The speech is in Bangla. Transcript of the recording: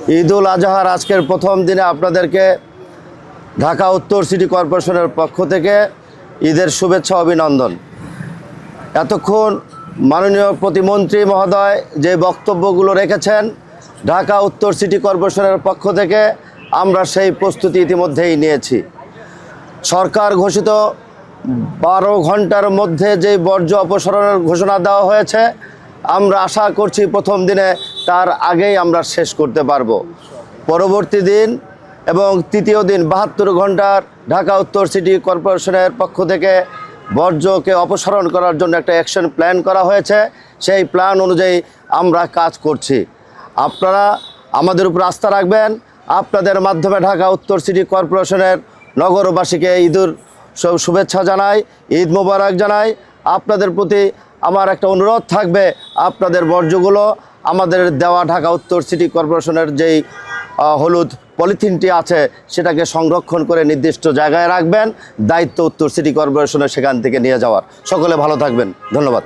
ঈদুল আজহার আজকের প্রথম দিনে আপনাদেরকে ঢাকা উত্তর সিটি কর্পোরেশনের পক্ষ থেকে ঈদের শুভেচ্ছা অভিনন্দন। এতক্ষণ মাননীয় প্রতিমন্ত্রী মহোদয় যে বক্তব্যগুলো রেখেছেন ঢাকা উত্তর সিটি কর্পোরেশনের পক্ষ থেকে আমরা সেই প্রস্তুতি ইতিমধ্যেই নিয়েছি। সরকার ঘোষিত 12 ঘন্টার মধ্যে যে বর্জ্য অপসারণের ঘোষণা দেওয়া হয়েছে, আমরা আশা করছি প্রথম দিনে তার আগেই আমরা শেষ করতে পারবো। পরবর্তী দিন এবং তৃতীয় দিন 72 ঘন্টার ঢাকা উত্তর সিটি কর্পোরেশনের পক্ষ থেকে বর্জ্যকে অপসারণ করার জন্য একটা অ্যাকশন প্ল্যান করা হয়েছে। সেই প্ল্যান অনুযায়ী আমরা কাজ করছি। আপনারা আমাদের উপর আস্থা রাখবেন। আপনাদের মাধ্যমে ঢাকা উত্তর সিটি কর্পোরেশনের নগরবাসীকে ঈদের শুভেচ্ছা জানাই, ঈদ মোবারক জানাই। আপনাদের প্রতি আমার একটা অনুরোধ থাকবে, আপনাদের বর্জ্যগুলো আমাদের দেওয়া ঢাকা উত্তর সিটি কর্পোরেশনের যেই হলুদ পলিথিনটি আছে সেটাকে সংরক্ষণ করে নির্দিষ্ট জায়গায় রাখবেন। দায়িত্ব উত্তর সিটি কর্পোরেশনের সেখান থেকে নিয়ে যাওয়ার। সকলে ভালো থাকবেন। ধন্যবাদ।